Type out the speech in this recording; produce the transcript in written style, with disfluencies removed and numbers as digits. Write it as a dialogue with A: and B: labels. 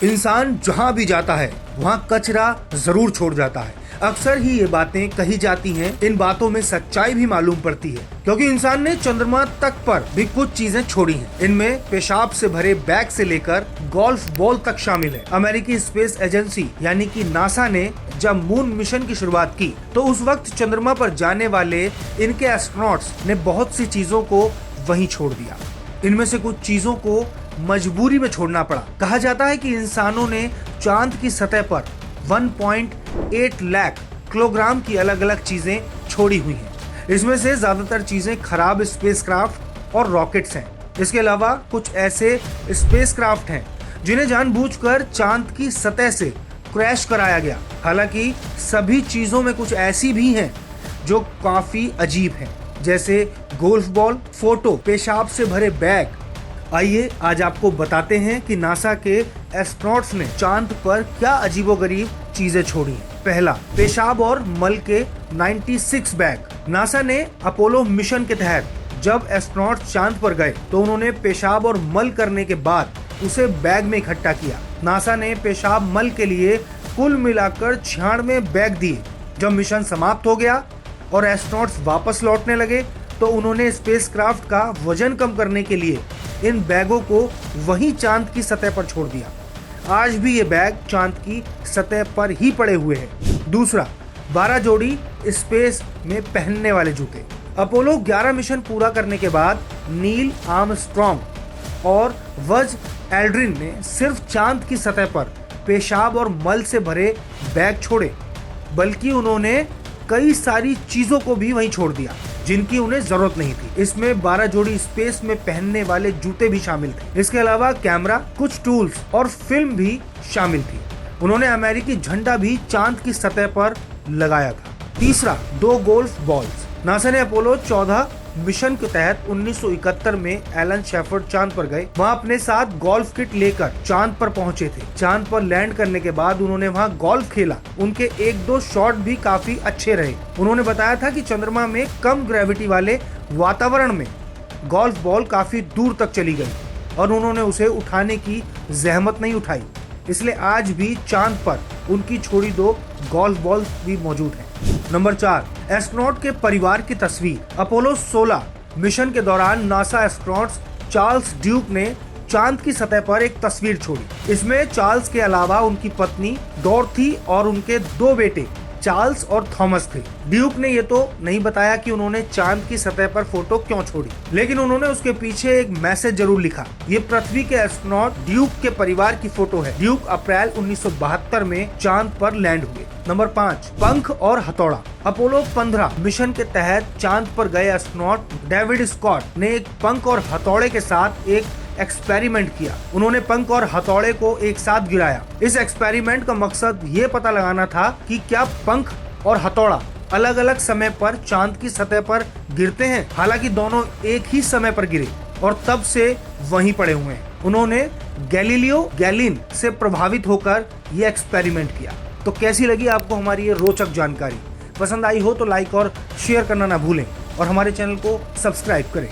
A: इंसान जहाँ भी जाता है वहाँ कचरा जरूर छोड़ जाता है। अक्सर ही ये बातें कही जाती हैं, इन बातों में सच्चाई भी मालूम पड़ती है, क्योंकि इंसान ने चंद्रमा तक पर भी कुछ चीजें छोड़ी हैं। इनमें पेशाब से भरे बैग से लेकर गोल्फ बॉल तक शामिल है। अमेरिकी स्पेस एजेंसी यानी कि नासा ने जब मून मिशन की शुरुआत की तो उस वक्त चंद्रमा पर जाने वाले इनके एस्ट्रोनॉट्स ने बहुत सी चीजों को वहीं छोड़ दिया। इनमें से कुछ चीजों को मजबूरी में छोड़ना पड़ा। कहा जाता है कि इंसानों ने चांद की सतह पर 1.8 लाख किलोग्राम की अलग अलग चीजें छोड़ी हुई हैं। इसमें से ज्यादातर चीजें खराब स्पेसक्राफ्ट और रॉकेट्स हैं। इसके अलावा कुछ ऐसे स्पेसक्राफ्ट हैं जिन्हें जानबूझकर चांद की सतह से क्रैश कराया गया। हालांकि सभी चीजों में कुछ ऐसी भी हैं जो काफी अजीब हैं, जैसे गोल्फ बॉल, फोटो, पेशाब से भरे बैग। आइए आज आपको बताते हैं कि नासा के एस्ट्रोनॉट्स ने चांद पर क्या अजीबोगरीब चीजें छोड़ी हैं। पहला, पेशाब और मल के 96 बैग। नासा ने अपोलो मिशन के तहत जब एस्ट्रोनॉट चांद पर गए तो उन्होंने पेशाब और मल करने के बाद उसे बैग में इकट्ठा किया। नासा ने पेशाब मल के लिए कुल मिलाकर 96 बैग दिए। जब मिशन समाप्त हो गया और एस्ट्रोनॉट्स वापस लौटने लगे तो उन्होंने स्पेसक्राफ्ट का वजन कम करने के लिए इन बैगों को वहीं चांद की सतह पर छोड़ दिया। आज भी ये बैग चांद की सतह पर ही पड़े हुए हैं। दूसरा, 12 जोड़ी स्पेस में पहनने वाले जूते। अपोलो 11 मिशन पूरा करने के बाद नील आर्मस्ट्रॉन्ग और बज़ एल्ड्रिन ने सिर्फ चांद की सतह पर पेशाब और मल से भरे बैग छोड़े, बल्कि उन्होंने कई सारी चीजों को भी वहीं छोड़ दिया जिनकी उन्हें जरूरत नहीं थी। इसमें 12 जोड़ी स्पेस में पहनने वाले जूते भी शामिल थे। इसके अलावा कैमरा, कुछ टूल्स और फिल्म भी शामिल थी। उन्होंने अमेरिकी झंडा भी चांद की सतह पर लगाया था। तीसरा, 2 गोल्फ बॉल्स। नासा ने अपोलो 14 मिशन के तहत 1971 में एलन शेफर्ड चांद पर गए। वहां अपने साथ गोल्फ किट लेकर चांद पर पहुंचे थे। चांद पर लैंड करने के बाद उन्होंने वहां गोल्फ खेला। उनके 1-2 शॉट भी काफी अच्छे रहे। उन्होंने बताया था कि चंद्रमा में कम ग्रेविटी वाले वातावरण में गोल्फ बॉल काफी दूर तक चली गई और उन्होंने उसे उठाने की जहमत नहीं उठाई। इसलिए आज भी चांद पर उनकी छोड़ी 2 गोल्फ बॉल भी मौजूद हैं। नंबर 4, एस्ट्रोनॉट के परिवार की तस्वीर। अपोलो 16 मिशन के दौरान नासा एस्ट्रोनॉट्स चार्ल्स ड्यूक ने चांद की सतह पर एक तस्वीर छोड़ी। इसमें चार्ल्स के अलावा उनकी पत्नी डॉर्थी और उनके 2 बेटे चार्ल्स और थॉमस थे। ड्यूक ने ये तो नहीं बताया कि उन्होंने चांद की सतह पर फोटो क्यों छोड़ी, लेकिन उन्होंने उसके पीछे एक मैसेज जरूर लिखा। ये पृथ्वी के एस्ट्रोनॉट ड्यूक के परिवार की फोटो है। ड्यूक अप्रैल 1972 में चांद पर लैंड हुए। नंबर 5, पंख और हथौड़ा। अपोलो 15 मिशन के तहत चांद पर गए एस्ट्रोनॉट डेविड स्कॉट ने एक पंख और हथौड़े के साथ एक एक्सपेरिमेंट किया। उन्होंने पंख और हथौड़े को एक साथ गिराया। इस एक्सपेरिमेंट का मकसद ये पता लगाना था कि क्या पंख और हथौड़ा अलग अलग समय पर चांद की सतह पर गिरते हैं। हालांकि दोनों एक ही समय पर गिरे और तब से वहीं पड़े हुए हैं। उन्होंने गैलीलियो गैलीन से प्रभावित होकर ये एक्सपेरिमेंट किया। तो कैसी लगी आपको हमारी ये रोचक जानकारी? पसंद आई हो तो लाइक और शेयर करना ना भूलें और हमारे चैनल को सब्सक्राइब करें।